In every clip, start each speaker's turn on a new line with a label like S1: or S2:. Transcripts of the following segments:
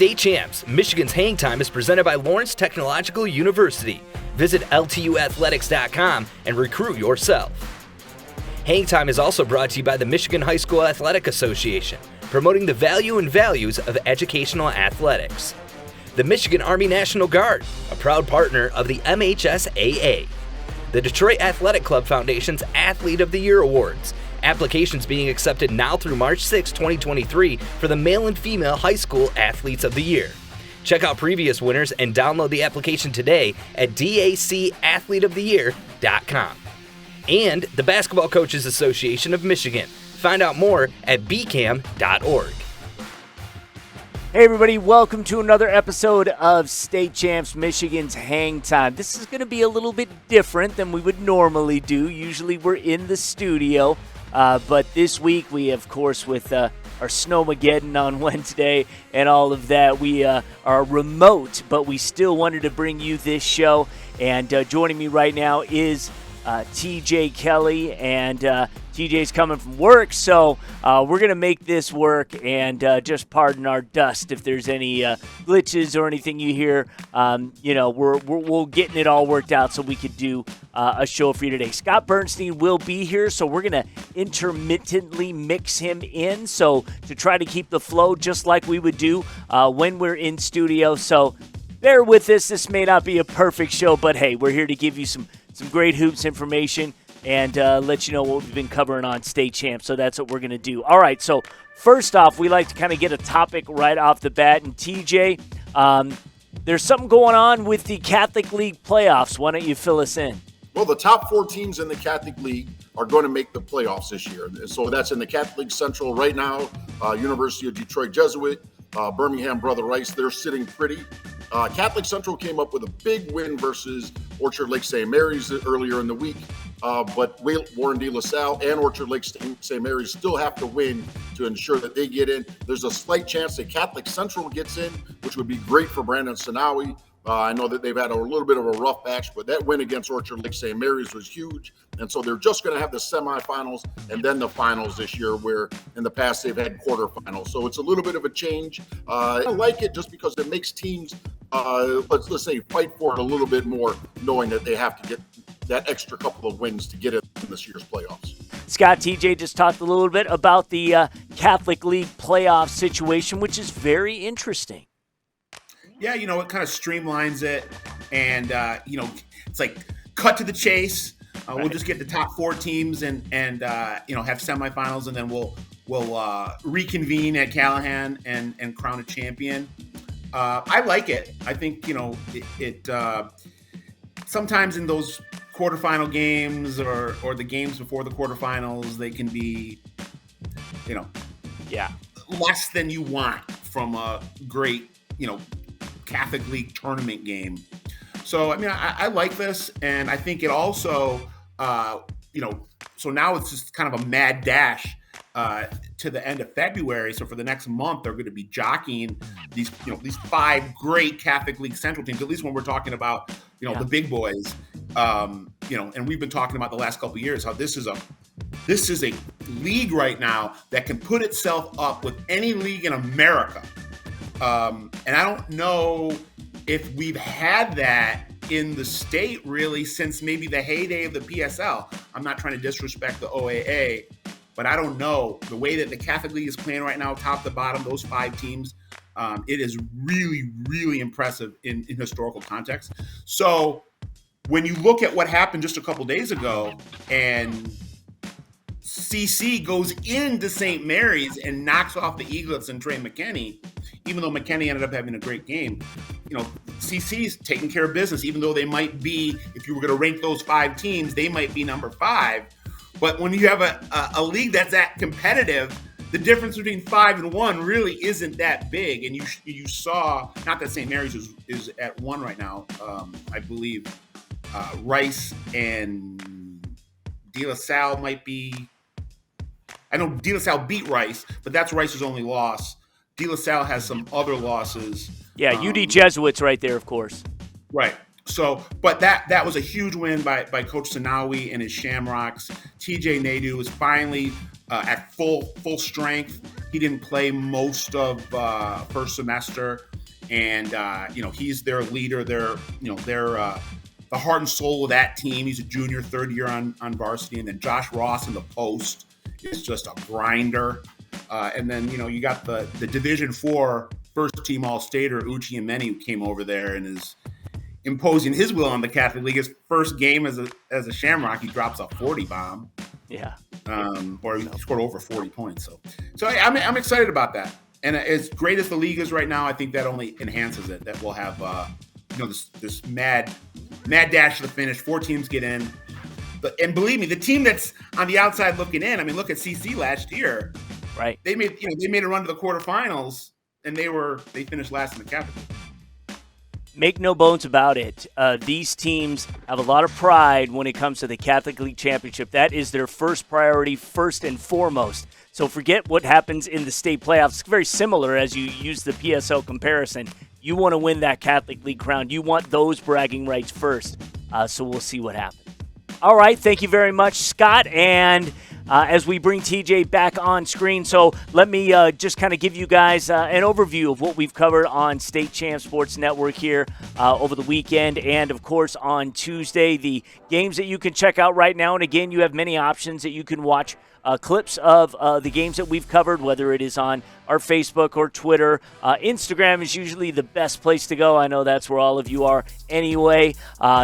S1: State Champs, Michigan's Hangtime is presented by Lawrence Technological University. Visit LTUathletics.com and recruit yourself. Hangtime is also brought to you by the Michigan High School Athletic Association, promoting the value and values of educational athletics. The Michigan Army National Guard, a proud partner of the MHSAA. The Detroit Athletic Club Foundation's Athlete of the Year Awards. Applications being accepted now through March 6, 2023 for the male and female high school Athletes of the Year. Check out previous winners and download the application today at dacathleteoftheyear.com. And the Basketball Coaches Association of Michigan. Find out more at bcam.org.
S2: Hey everybody, welcome to another episode of State Champs Michigan's Hangtime. This is going to be a little bit different than we would normally do. Usually we're in the studio, but this week we, of course, with our Snowmageddon on Wednesday and all of that, we are remote, but we still wanted to bring you this show. And joining me right now is TJ Kelley, and TJ's coming from work, so we're going to make this work, and just pardon our dust if there's any glitches or anything you hear. We're getting it all worked out so we could do a show for you today. Scott Burnstein will be here, so we're going to intermittently mix him in, so to try to keep the flow just like we would do when we're in studio. So bear with us. This may not be a perfect show, but hey, we're here to give you some great hoops information and let you know what we've been covering on State Champs. So that's what we're going to do. All right, so first off, we like to kind of get a topic right off the bat. And TJ, there's something going on with the Catholic League playoffs. Why don't you fill us in?
S3: Well, the top 4 teams in the Catholic League are going to make the playoffs this year. So that's in the Catholic League Central right now. University of Detroit Jesuit, Birmingham Brother Rice, they're sitting pretty. Catholic Central came up with a big win versus Orchard Lake St. Mary's earlier in the week, but Warren De La Salle and Orchard Lake St. Mary's still have to win to ensure that they get in. There's a slight chance that Catholic Central gets in, which would be great for Brandon Sanawi. I know that they've had a little bit of a rough patch, but that win against Orchard Lake St. Mary's was huge. And so they're just going to have the semifinals and then the finals this year, where in the past they've had quarterfinals. So it's a little bit of a change. I like it just because it makes teams, let's say, fight for it a little bit more, knowing that they have to get that extra couple of wins to get in this year's playoffs.
S2: Scott, TJ just talked a little bit about the Catholic League playoff situation, which is very interesting.
S4: Yeah, it kind of streamlines it, and it's like cut to the chase. We'll just get the top 4 teams and have semifinals, and then we'll reconvene at Callahan and crown a champion. I like it. I think it sometimes in those quarterfinal games or the games before the quarterfinals, they can be less than you want from a great Catholic League tournament game. So, I like this, and I think it also, so now it's just kind of a mad dash to the end of February. So for the next month, they're going to be jockeying these 5 great Catholic League Central teams, at least when we're talking about, the big boys. And we've been talking about the last couple of years how this is a league right now that can put itself up with any league in America. And I don't know if we've had that in the state really since maybe the heyday of the PSL. I'm not trying to disrespect the OAA, but I don't know. The way that the Catholic League is playing right now, top to bottom, those 5 teams, it is really, really impressive in historical context. So when you look at what happened just a couple days ago, and CC goes into St. Mary's and knocks off the Eaglets and Trey McKinney, even though McKinney ended up having a great game, CC's taking care of business, even though they might be, if you were going to rank those 5 teams, they might be number 5. But when you have a league that's that competitive, the difference between 5 and 1 really isn't that big. And you saw, not that St. Mary's is at 1 right now, I believe Rice and De La Salle might be, I know De La Salle beat Rice, but that's Rice's only loss. De La Salle has some other losses.
S2: Yeah, UD Jesuits right there, of course.
S4: Right. So, but that was a huge win by Coach Sanawi and his Shamrocks. TJ Nadeau is finally at full strength. He didn't play most of first semester. and he's their leader. They're the heart and soul of that team. He's a junior, third year on varsity, and then Josh Ross in the post is just a grinder. And then you got the Division IV first team All-Stater Uchi Ameni, who came over there and is imposing his will on the Catholic League. His first game as a Shamrock, he drops a 40 bomb.
S2: Yeah.
S4: Or he scored over 40 points. So I'm excited about that. And as great as the league is right now, I think that only enhances it. That we'll have this mad dash to the finish. 4 teams get in. And believe me, the team that's on the outside looking in, I mean, look at CC last year.
S2: Right.
S4: They made a run to the quarterfinals, and they finished last in the Catholic League.
S2: Make no bones about it. These teams have a lot of pride when it comes to the Catholic League Championship. That is their first priority, first and foremost. So forget what happens in the state playoffs. It's very similar as you use the PSL comparison. You want to win that Catholic League crown. You want those bragging rights first. So we'll see what happens. All right. Thank you very much, Scott. And as we bring TJ back on screen, so let me just kind of give you guys an overview of what we've covered on State Champ Sports Network here over the weekend and, of course, on Tuesday. The games that you can check out right now, and again, you have many options that you can watch clips of the games that we've covered, whether it is on our Facebook or Twitter. Instagram is usually the best place to go. I know that's where all of you are anyway.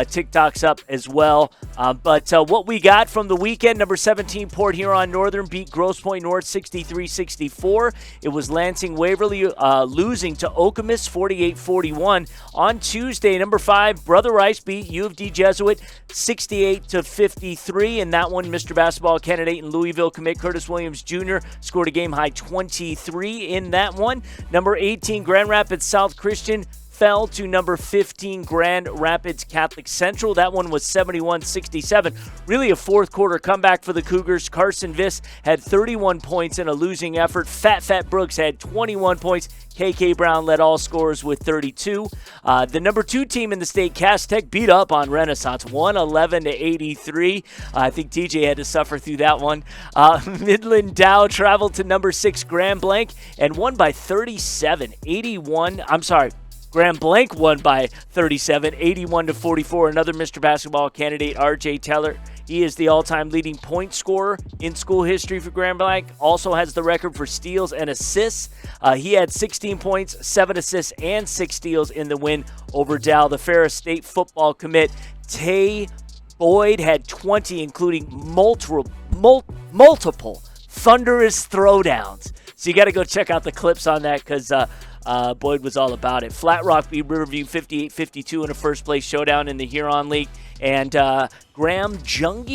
S2: TikTok's up as well. But what we got from the weekend, number 17, Port Huron Northern beat Grosse Pointe North 63-64. It was Lansing Waverly losing to Okemos 48-41. On Tuesday, number 5, Brother Rice beat U of D Jesuit 68-53. In that one, Mr. Basketball candidate in Louisville commit Curtis Williams Jr. scored a game-high 23 in that one. Number 18, Grand Rapids South Christian fell to number 15, Grand Rapids Catholic Central. That one was 71-67. Really a fourth quarter comeback for the Cougars. Carson Viss had 31 points in a losing effort. Fat Brooks had 21 points. KK Brown led all scorers with 32. The number 2 team in the state, Cass Tech, beat up on Renaissance 111-83. I think TJ had to suffer through that one. Midland Dow traveled to number 6, Grand Blanc, and won by 37. Grand Blanc won by 37, 81-44. Another Mr. Basketball candidate, RJ Teller. He is the all-time leading point scorer in school history for Grand Blanc. Also has the record for steals and assists. He had 16 points, 7 assists, and 6 steals in the win over Dow. The Ferris State football commit, Tay Boyd, had 20, including multiple thunderous throwdowns. So you got to go check out the clips on that because Boyd was all about it. Flat Rock beat Riverview 58-52 in a first-place showdown in the Huron League. And Graham Jung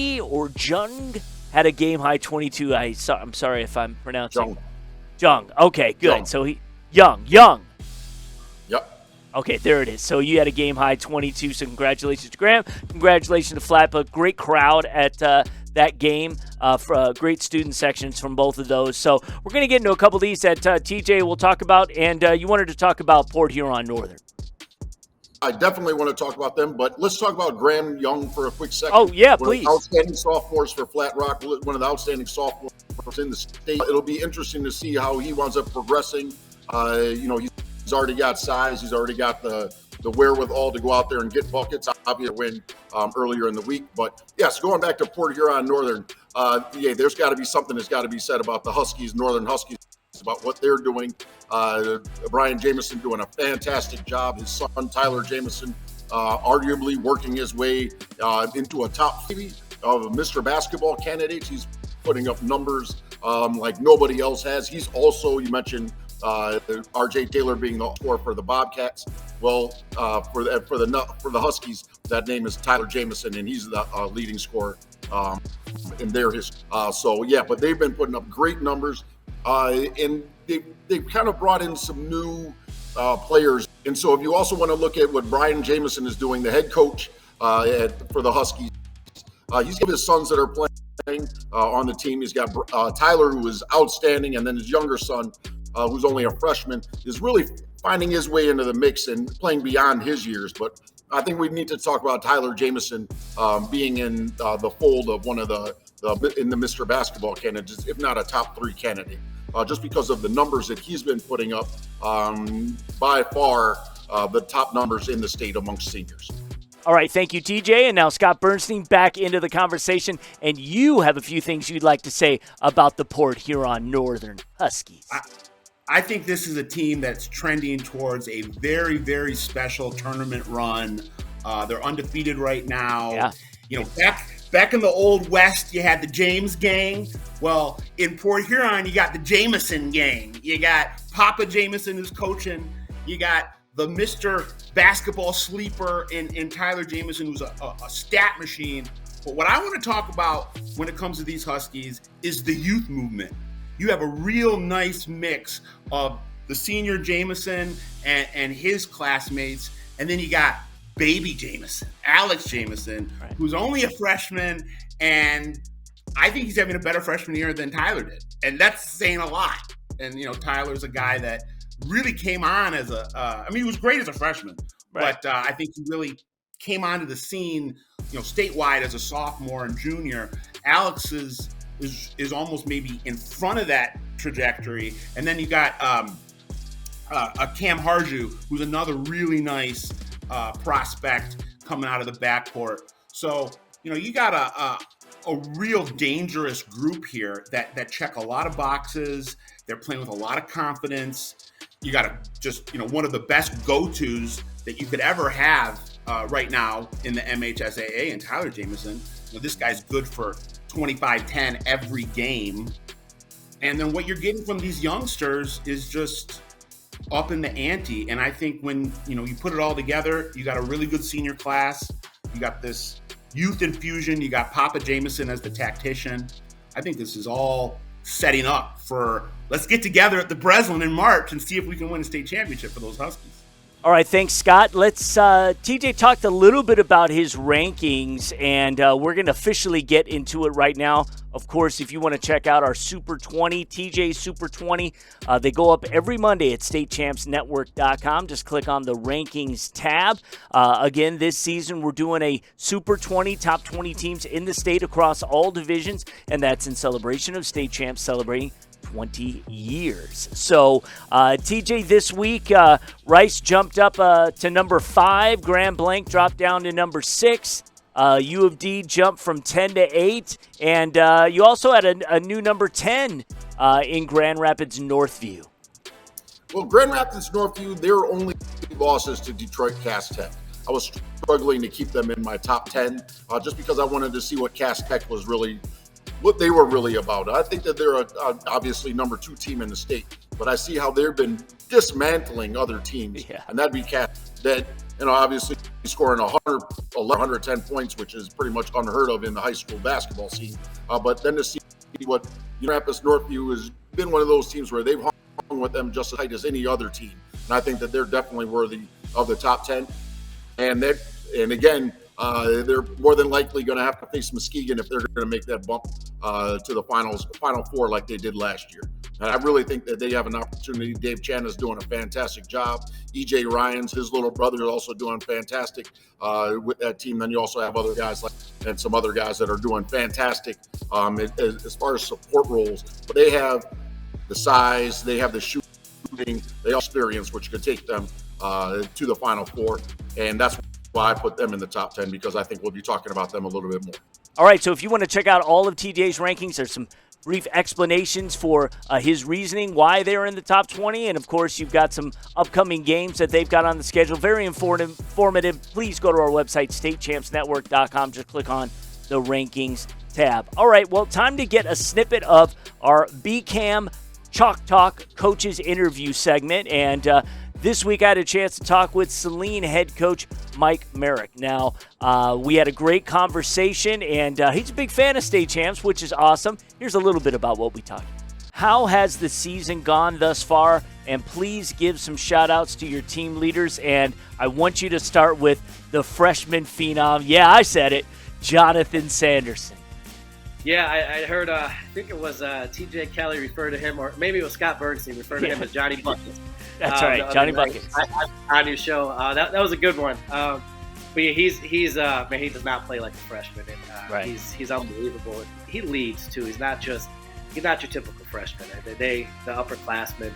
S2: had a game-high 22. I'm sorry if I'm pronouncing Jung. Okay, good. Jung. So Young.
S3: Yep.
S2: Okay, there it is. So you had a game-high 22, so congratulations to Graham. Congratulations to Flat, but great crowd at that game. For great student sections from both of those. So we're going to get into a couple of these that TJ will talk about, and you wanted to talk about Port Huron Northern.
S3: I definitely want to talk about them, but let's talk about Graham Young for a quick second.
S2: Oh, yeah, please.
S3: Outstanding sophomores for Flat Rock, one of the outstanding sophomores in the state. It'll be interesting to see how he winds up progressing. He's already got size. He's already got the wherewithal to go out there and get buckets. Obviously, win earlier in the week. But, yes, going back to Port Huron Northern, there's got to be something that's got to be said about the Huskies, Northern Huskies, about what they're doing. Brian Jameson doing a fantastic job. His son, Tyler Jameson, arguably working his way into a top 3 of Mr. Basketball candidates. He's putting up numbers like nobody else has. He's also, you mentioned, RJ Taylor being the scorer for the Bobcats. Well, for the Huskies, that name is Tyler Jameson, and he's the leading scorer in their history. But they've been putting up great numbers, and they've kind of brought in some new players. And so if you also want to look at what Brian Jameson is doing, the head coach for the Huskies, he's got his sons that are playing on the team. He's got Tyler, who is outstanding, and then his younger son, who's only a freshman, is really finding his way into the mix and playing beyond his years. But I think we need to talk about Tyler Jameson being in the fold of one of in the Mr. Basketball candidates, if not a top 3 candidate. just because of the numbers that he's been putting up, by far the top numbers in the state amongst seniors.
S2: All right, thank you, TJ. And now Scott Burnstein back into the conversation, and you have a few things you'd like to say about the Port Huron Northern Huskies.
S4: I think this is a team that's trending towards a very, very special tournament run. They're undefeated right now.
S2: Yeah.
S4: You know, back in the Old West, you had the James gang. Well, in Port Huron, you got the Jameson gang. You got Papa Jameson who's coaching. You got the Mr. Basketball sleeper in Tyler Jameson, who's a stat machine. But what I want to talk about when it comes to these Huskies is the youth movement. You have a real nice mix of the senior Jameson and his classmates, and then you got baby Jameson, Alex Jameson,
S2: right,
S4: who's only a freshman, and I think he's having a better freshman year than Tyler did, and that's saying a lot. And you know, Tyler's a guy that really came on as he was great as a freshman,
S2: right,
S4: but I think he really came onto the scene, you know, statewide as a sophomore and junior. Alex is almost maybe in front of that trajectory, and then you got a Cam Harju, who's another really nice prospect coming out of the backcourt. So you know, you got a real dangerous group here that check a lot of boxes. They're playing with a lot of confidence. You got one of the best go-tos that you could ever have right now in the MHSAA, and Tyler Jameson. You know, this guy's good for 25-10 every game. And then what you're getting from these youngsters is just up in the ante. And I think when, you know, you put it all together, you got a really good senior class. You got this youth infusion. You got Papa Jameson as the tactician. I think this is all setting up for, let's get together at the Breslin in March and see if we can win a state championship for those Huskies.
S2: All right, thanks, Scott. Let's TJ talked a little bit about his rankings, and we're going to officially get into it right now. Of course, if you want to check out our Super 20, TJ Super 20, they go up every Monday at statechampsnetwork.com. Just click on the rankings tab. Again, this season we're doing a Super 20, top 20 teams in the state across all divisions, and that's in celebration of state champs celebrating 20 years. So, TJ, this week, Rice jumped up to number 5. Grand Blanc dropped down to number 6. U of D jumped from 10 to 8. And you also had a new number 10 in Grand Rapids Northview.
S3: Well, Grand Rapids Northview, their only losses to Detroit Cass Tech. I was struggling to keep them in my top 10 just because I wanted to see what Cass Tech was really, what they were really about. I think that they're obviously number 2 team in the state, but I see how they've been dismantling other teams, and that'd be Cass that, you know, obviously scoring 110 points, which is pretty much unheard of in the high school basketball scene. But then to see what Rapids Northview has been one of those teams where they've hung with them just as tight as any other team, and I think that they're definitely worthy of the top 10. And again, they're more than likely going to have to face Muskegon if they're going to make that bump to the Final Four like they did last year. And I really think that they have an opportunity. Dave Chan is doing a fantastic job. E.J. Ryans, his little brother, is also doing fantastic with that team. Then you also have other guys and some other guys that are doing fantastic as far as support roles. But they have the size, they have the shooting, they have experience, which could take them to the Final Four. And that's why I put them in the top 10, because I think we'll be talking about them a little bit more.
S2: All right, so if you want to check out all of TJ's rankings, there's some brief explanations for his reasoning, why they're in the top 20. And, of course, you've got some upcoming games that they've got on the schedule. Very informative. Please go to our website, statechampsnetwork.com. Just click on the rankings tab. All right, well, time to get a snippet of our BCAM Chalk Talk coaches interview segment. And this week I had a chance to talk with Saline head coach Mike Marek. Now, we had a great conversation, and he's a big fan of state champs, which is awesome. Here's a little bit about what we talked about. How has the season gone thus far? And please give some shout-outs to your team leaders. And I want you to start with the freshman phenom. Yeah, I said it, Jonathan Sanderson.
S5: Yeah, I heard, I think it was TJ Kelley referred to him, or maybe it was Scott Burnstein referred to him as Johnny Buckets.
S2: That's right, Johnny Buckets.
S5: On your show. That was a good one. But yeah, he's man, he does not play like a freshman. And,
S2: right.
S5: He's unbelievable. He leads, too. He's not just he's not your typical freshman. The upperclassmen,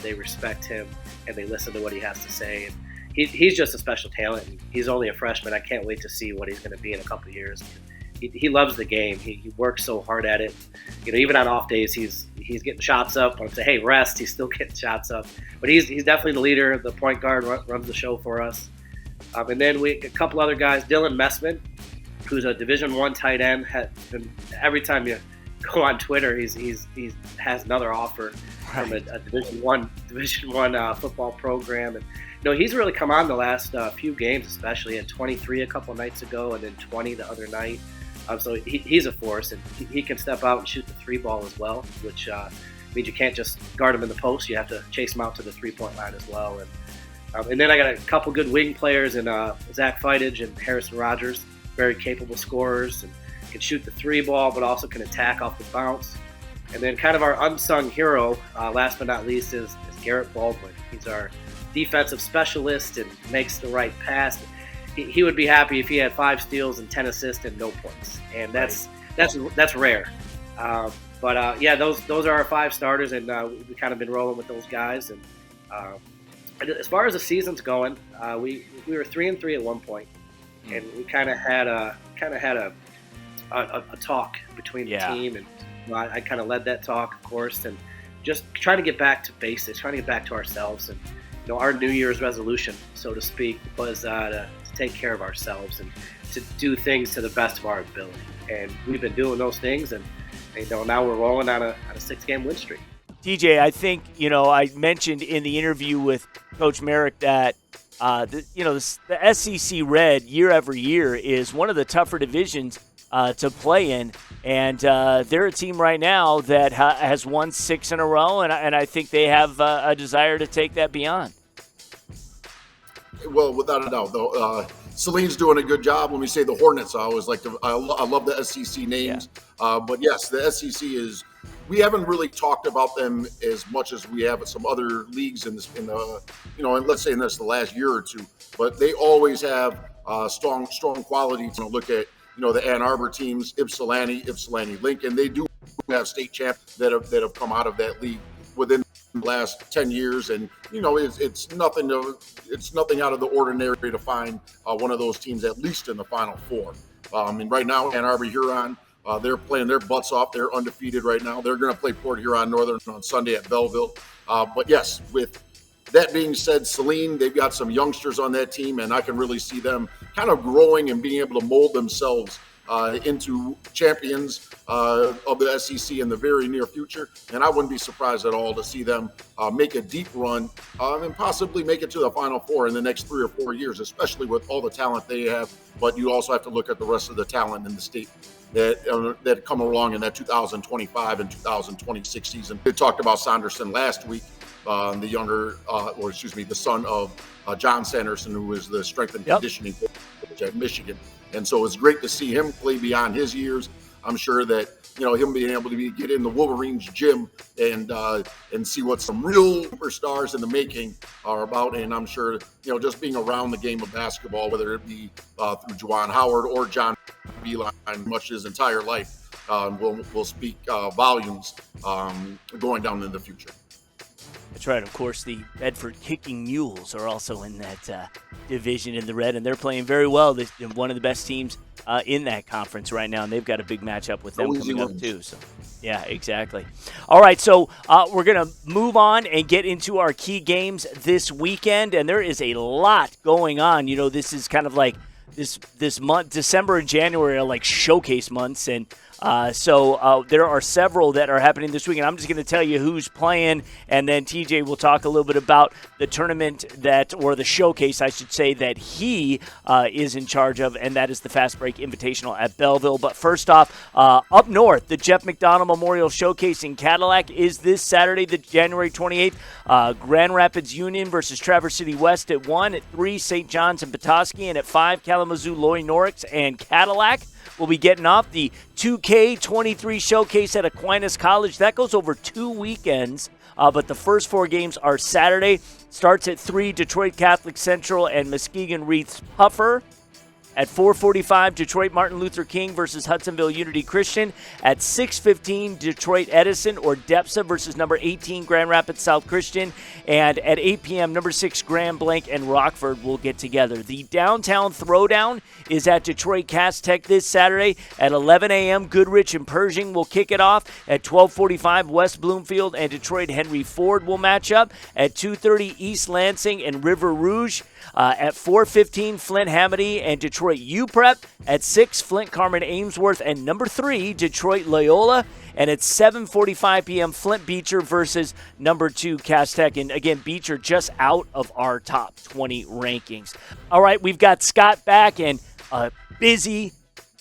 S5: they respect him and they listen to what he has to say. And he's just a special talent. He's only a freshman. I can't wait to see what he's going to be in a couple of years. He loves the game. He works so hard at it. Even on off days, he's getting shots up. I say, hey, rest. He's still getting shots up. But he's definitely the leader. The point guard runs the show for us. And then a couple other guys. Dylan Messman, who's a Division I tight end. Every time you go on Twitter, he has another offer from a Division I football program. And he's really come on the last few games, especially at 23 a couple nights ago, and then 20 the other night. So he's a force, and he can step out and shoot the three ball as well, which means you can't just guard him in the post. You have to chase him out to the three-point line as well. And then I got a couple good wing players in Zach Feitage and Harrison Rogers, very capable scorers, and can shoot the three ball, but also can attack off the bounce. And then kind of our unsung hero, last but not least, is Garrett Baldwin. He's our defensive specialist and makes the right pass. He would be happy if he had 5 steals and 10 assists and no points, and that's rare. But those are our 5 starters, and we kind of been rolling with those guys. And as far as the season's going, we were 3-3 at one point, and we kind of had a talk between the team, and I kind of led that talk, of course, and just trying to get back to basics, trying to get back to ourselves. And our New Year's resolution, so to speak, was to take care of ourselves and to do things to the best of our ability. And we've been doing those things, and now we're rolling on a 6-game win streak.
S2: TJ, I think, I mentioned in the interview with Coach Marek that, the SEC Red year after year is one of the tougher divisions to play in. And they're a team right now that has won 6 in a row, and I think they have a desire to take that beyond.
S3: Well, without a doubt, though, Saline's doing a good job. When we say the Hornets, I always I love the SEC names. Yeah. But yes, the SEC is. We haven't really talked about them as much as we have at some other leagues and let's say in the last year or two. But they always have strong quality. To look at the Ann Arbor teams, Ypsilanti, Lincoln. They do have state champs that have come out of that league within the last 10 years, and it's nothing out of the ordinary to find one of those teams at least in the Final Four. Right now, Ann Arbor Huron, they're playing their butts off. They're undefeated right now. They're going to play Port Huron Northern on Sunday at Belleville. But yes, with that being said, Saline, they've got some youngsters on that team, and I can really see them kind of growing and being able to mold themselves into champions of the SEC in the very near future. And I wouldn't be surprised at all to see them make a deep run and possibly make it to the Final Four in the next 3 or 4 years, especially with all the talent they have. But you also have to look at the rest of the talent in the state that come along in that 2025 and 2026 season. We talked about Sanderson last week, the son of John Sanderson, who is the strength and conditioning coach at Michigan. And so it's great to see him play beyond his years. I'm sure that him being able to get in the Wolverines gym and see what some real superstars in the making are about. And I'm sure just being around the game of basketball, whether it be through Juwan Howard or John Beeline, much his entire life, will speak volumes going down in the future.
S2: That's right. Of course, the Bedford Kicking Mules are also in that division in the Red, and they're playing very well. They're one of the best teams in that conference right now, and they've got a big matchup with them coming up too. So, yeah, exactly. All right, so we're going to move on and get into our key games this weekend, and there is a lot going on. This is kind of like this month, December and January are like showcase months, and so there are several that are happening this week, and I'm just going to tell you who's playing, and then TJ will talk a little bit about the tournament or the showcase, I should say, that he is in charge of, and that is the Fastbreak Invitational at Belleville. But first off, up north, the Jeff McDonald Memorial Showcase in Cadillac is this Saturday, the January 28th. Grand Rapids Union versus Traverse City West at 1, at 3, St. John's and Petoskey, and at 5, Kalamazoo, Loy Norix, and Cadillac. We'll be getting off the 2K23 Showcase at Aquinas College. That goes over 2 weekends, but the first 4 games are Saturday. Starts at 3, Detroit Catholic Central and Muskegon Reiths Puffer. At 4:45, Detroit Martin Luther King versus Hudsonville Unity Christian. At 6:15, Detroit Edison or DEPSA versus number 18 Grand Rapids South Christian. And at 8 p.m., number 6 Grand Blanc and Rockford will get together. The Downtown Throwdown is at Detroit Cass Tech this Saturday. At 11 a.m., Goodrich and Pershing will kick it off. At 12:45, West Bloomfield and Detroit Henry Ford will match up. At 2:30, East Lansing and River Rouge. At 4:15, Flint Hamady and Detroit UPrep. At 6, Flint Carmen Amesworth and number 3, Detroit Loyola. And at 7:45 p.m., Flint Beecher versus number 2, Cass Tech. And again, Beecher just out of our top 20 rankings. All right, we've got Scott back and a busy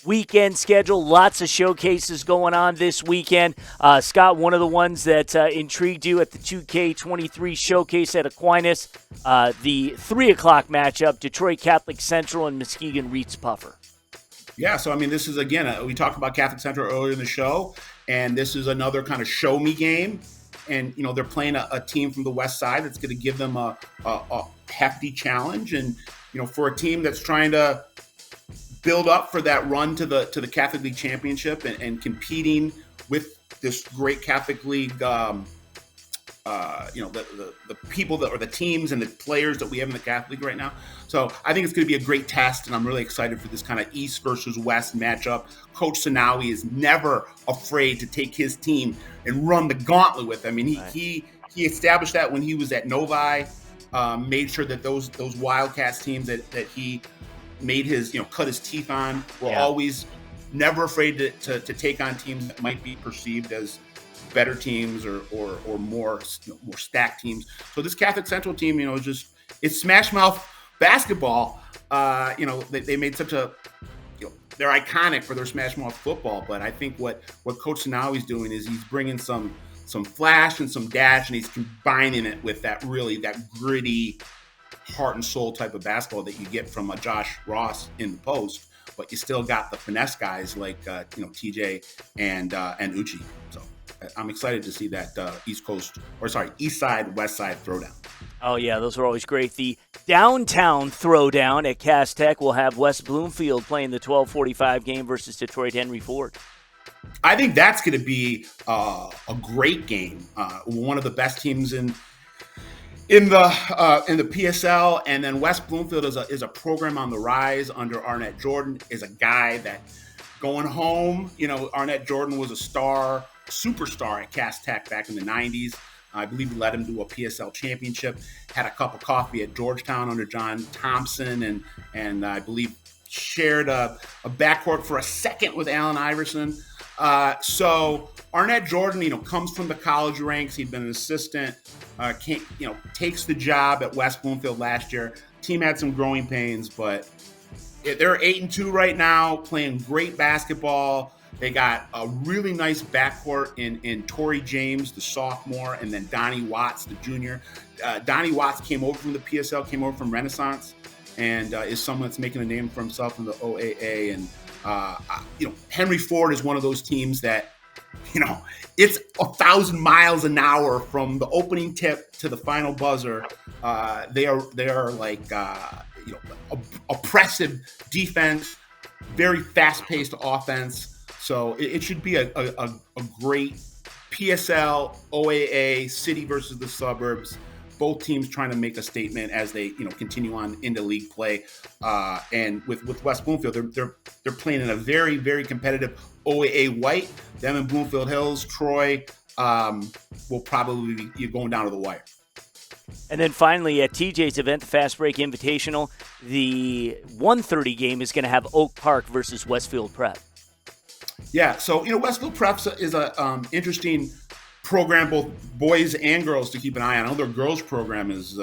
S2: weekend schedule. Lots of showcases going on this weekend. Scott, one of the ones that intrigued you at the 2K23 showcase at Aquinas, the 3 o'clock matchup, Detroit Catholic Central and Muskegon Reeds Puffer.
S4: Yeah, so I mean, this is, again, we talked about Catholic Central earlier in the show, and this is another kind of show me game. And, you know, they're playing a team from the west side that's going to give them a hefty challenge. And, you know, for a team that's trying to build up for that run to the Catholic League Championship and competing with this great Catholic League, the people that, or the teams and the players that we have in the Catholic League right now. So I think it's going to be a great test, and I'm really excited for this kind of East versus West matchup. Coach Sanawi is never afraid to take his team and run the gauntlet with them. I mean, he established that when he was at Novi, made sure that those Wildcats teams that he made his, cut his teeth on, were always never afraid to take on teams that might be perceived as better teams or more stacked teams. So this Catholic Central team, it's smash mouth basketball. They made such a, they're iconic for their smash mouth football. But I think what Coach Sanawi's doing is he's bringing some flash and some dash, and he's combining it with that gritty, heart and soul type of basketball that you get from a Josh Ross in the post, but you still got the finesse guys like TJ and Uchi. So I'm excited to see that East Side, West Side throwdown.
S2: Oh yeah, those are always great. The Downtown Throwdown at Cass Tech will have West Bloomfield playing the 12:45 game versus Detroit Henry Ford.
S4: I think that's going to be a great game. One of the best teams in the PSL, and then West Bloomfield is a program on the rise under Arnett Jordan. Is a guy that going home. Arnett Jordan was a superstar at Cass Tech back in the 90s. I believe he led him to a PSL championship. Had a cup of coffee at Georgetown under John Thompson, and I believe shared a backcourt for a second with Allen Iverson. So Arnett Jordan, comes from the college ranks. He'd been an assistant. Takes the job at West Bloomfield last year. Team had some growing pains, but they're 8-2 right now, playing great basketball. They got a really nice backcourt in Torrey James, the sophomore, and then Donnie Watts, the junior. Donnie Watts came over from the PSL, came over from Renaissance, and is someone that's making a name for himself in the OAA. And Henry Ford is one of those teams that, it's 1,000 miles an hour from the opening tip to the final buzzer. They are like oppressive defense, very fast-paced offense. So it should be a great PSL, OAA, city versus the suburbs. Both teams trying to make a statement as they continue on into league play. And with West Bloomfield, they're playing in a very, very competitive OAA white. Them in Bloomfield Hills, Troy will probably be going down to the wire.
S2: And then finally at TJ's event, the Fastbreak Invitational, the 1:30 game is going to have Oak Park versus Westfield Prep.
S4: Yeah, so Westfield Prep is a interesting program, both boys and girls, to keep an eye on. I know their girls program is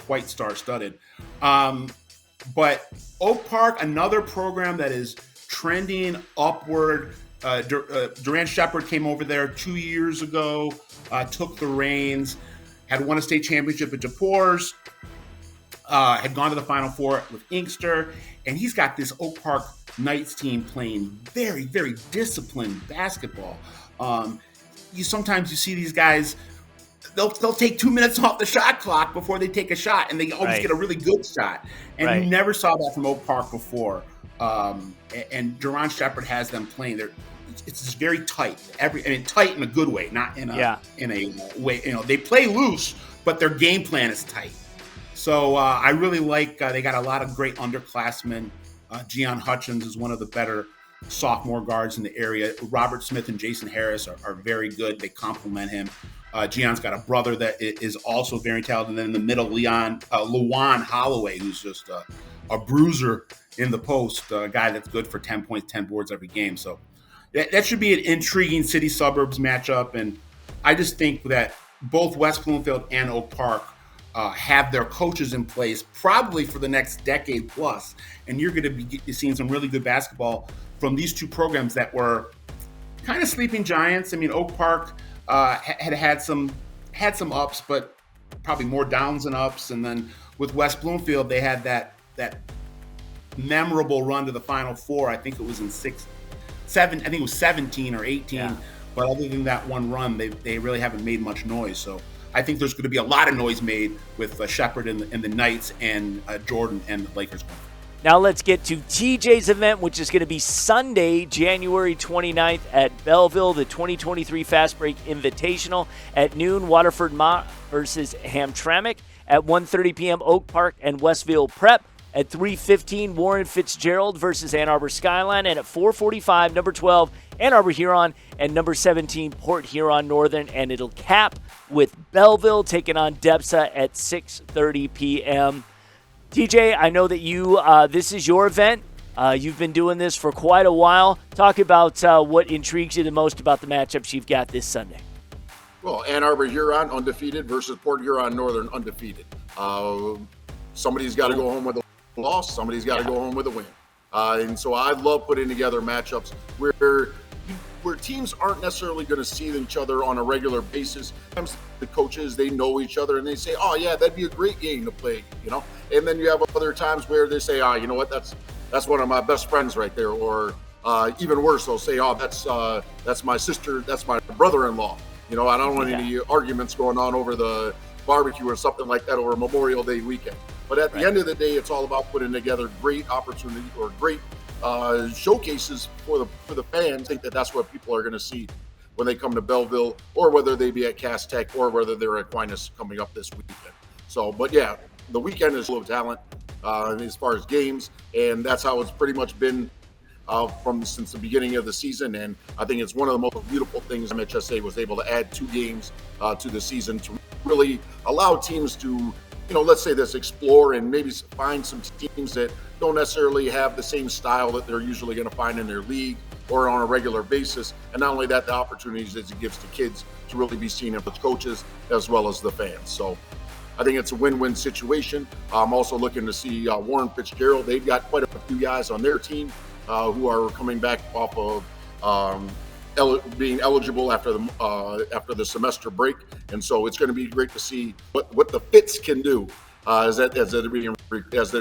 S4: quite star-studded. But Oak Park, another program that is trending upward. Durant Shepard came over there 2 years ago, took the reins, had won a state championship at DePores, had gone to the Final Four with Inkster, and he's got this Oak Park Knights team playing very, very disciplined basketball. Sometimes you see these guys, they'll take 2 minutes off the shot clock before they take a shot, and they always get a really good shot. And you never saw that from Oak Park before. And Jerron Shepherd has them playing. It's just very tight. Tight in a good way, not in a way. They play loose, but their game plan is tight. So I really like. They got a lot of great underclassmen. Gian Hutchins is one of the better sophomore guards in the area. Robert Smith and Jason Harris are very good. They complement him. Gion's got a brother that is also very talented. And then in the middle, Lawan Holloway, who's just a bruiser in the post, a guy that's good for 10 points, 10 boards every game. So that should be an intriguing city-suburbs matchup. And I just think that both West Bloomfield and Oak Park have their coaches in place probably for the next decade plus. And you're going to be seeing some really good basketball from these two programs that were kind of sleeping giants. I mean, Oak Park had some ups, but probably more downs than ups. And then with West Bloomfield, they had that memorable run to the Final Four. I think it was in 17 or 18. Yeah. But other than that one run, they really haven't made much noise. So I think there's going to be a lot of noise made with Shepherd and the Knights and Jordan and the Lakers.
S2: Now let's get to TJ's event, which is going to be Sunday, January 29th at Belleville, the 2023 Fastbreak Invitational. At noon, Waterford Mott versus Hamtramck. At 1:30 p.m., Oak Park and Westville Prep. At 3:15, Warren Fitzgerald versus Ann Arbor Skyline. And at 4:45, number 12, Ann Arbor Huron, and number 17, Port Huron Northern. And it'll cap with Belleville taking on DEPSA at 6:30 p.m. TJ, I know that this is your event. You've been doing this for quite a while. Talk about what intrigues you the most about the matchups you've got this Sunday.
S3: Well, Ann Arbor Huron undefeated versus Port Huron Northern undefeated. Somebody's got to go home with a loss. Somebody's got to go home with a win. And so I love putting together matchups where teams aren't necessarily going to see each other on a regular basis. Sometimes the coaches, they know each other and they say, oh yeah, that'd be a great game to play, And then you have other times where they say, you know what, that's one of my best friends right there. Or even worse, they'll say, oh, that's my sister, that's my brother-in-law. I don't want any arguments going on over the barbecue or something like that over Memorial Day weekend. But at the end of the day, it's all about putting together great opportunity or great showcases for the fans. I think that's what people are going to see when they come to Belleville, or whether they be at Cass Tech, or whether they're at Aquinas coming up this weekend. So, but yeah, the weekend is full of talent as far as games, and that's how it's pretty much been since the beginning of the season. And I think it's one of the most beautiful things MHSA was able to add 2 games to the season to really allow teams to, let's say this, explore and maybe find some teams that don't necessarily have the same style that they're usually going to find in their league or on a regular basis. And not only that, the opportunities that it gives to kids to really be seen with coaches as well as the fans. So I think it's a win-win situation. I'm also looking to see Warren Fitzgerald. They've got quite a few guys on their team who are coming back off of being eligible after the semester break, and so it's going to be great to see what the Fitz can do, as they're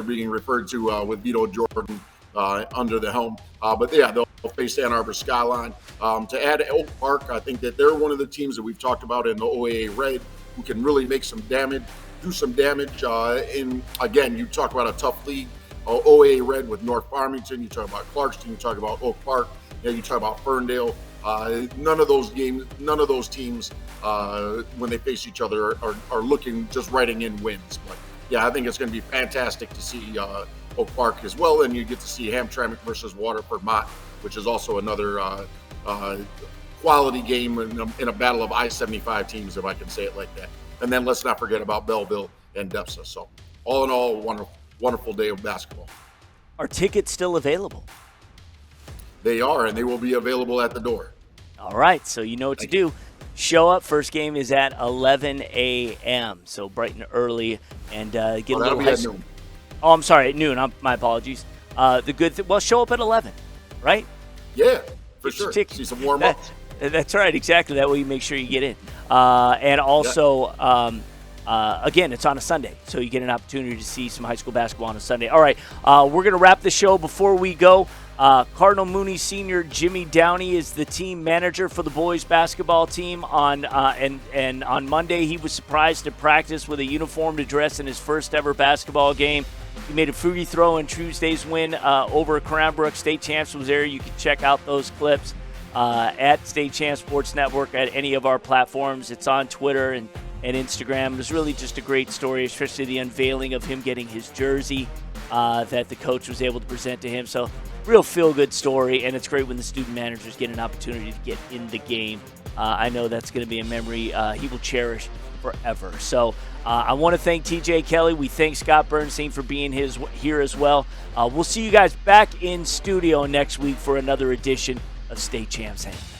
S3: being referred to with Vito Jordan under the helm. But yeah, they'll face Ann Arbor Skyline. To add Oak Park, I think that they're one of the teams that we've talked about in the OAA Red who can really make some damage, do some damage. In again, you talk about a tough league. OAA Red with North Farmington, you talk about Clarkston, you talk about Oak Park, you talk about Ferndale. None of those teams, when they face each other, are looking just writing in wins. But yeah, I think it's going to be fantastic to see Oak Park as well, and you get to see Hamtramck versus Waterford Mott, which is also another quality game in a battle of I-75 teams, if I can say it like that. And then let's not forget about Belleville and DEPSA. So all in all, wonderful day of basketball.
S2: Are tickets still available?
S3: They are, and they will be available at the door.
S2: All right, so you know what to do. Show up. First game is at 11 a.m., so bright and early, and get a little high school. Noon. Oh, I'm sorry, at noon. My apologies. The good thing, show up at 11, right?
S3: Yeah, for sure. See some warm-up.
S2: That's right, exactly. That way you make sure you get in. And also, again, it's on a Sunday, so you get an opportunity to see some high school basketball on a Sunday. All right, we're going to wrap the show. Before we go, Cardinal Mooney senior Jimmy Downey is the team manager for the boys basketball team. And on Monday, he was surprised to practice with a uniformed dress in his first ever basketball game. He made a free throw in Tuesday's win over Cranbrook. State Champs was there. You can check out those clips at State Champs Sports Network at any of our platforms. It's on Twitter and Instagram. It was really just a great story, especially the unveiling of him getting his jersey that the coach was able to present to him. So real feel-good story, and it's great when the student managers get an opportunity to get in the game. I know that's going to be a memory he will cherish forever. So I want to thank TJ Kelley. We thank Scott Burnstein for being here as well. We'll see you guys back in studio next week for another edition of State Champs Hangtime.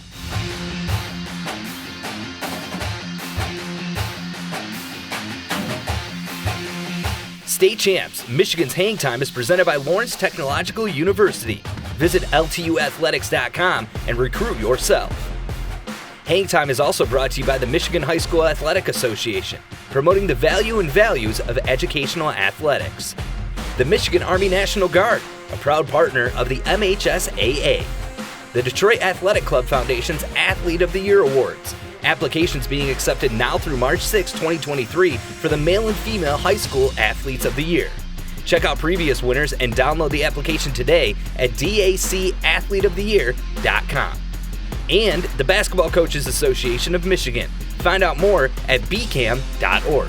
S1: State Champs, Michigan's Hangtime is presented by Lawrence Technological University. Visit LTUathletics.com and recruit yourself. Hangtime is also brought to you by the Michigan High School Athletic Association, promoting the value and values of educational athletics. The Michigan Army National Guard, a proud partner of the MHSAA. The Detroit Athletic Club Foundation's Athlete of the Year Awards. Applications being accepted now through March 6, 2023 for the male and female high school Athletes of the Year. Check out previous winners and download the application today at dacathleteoftheyear.com. And the Basketball Coaches Association of Michigan. Find out more at bcam.org.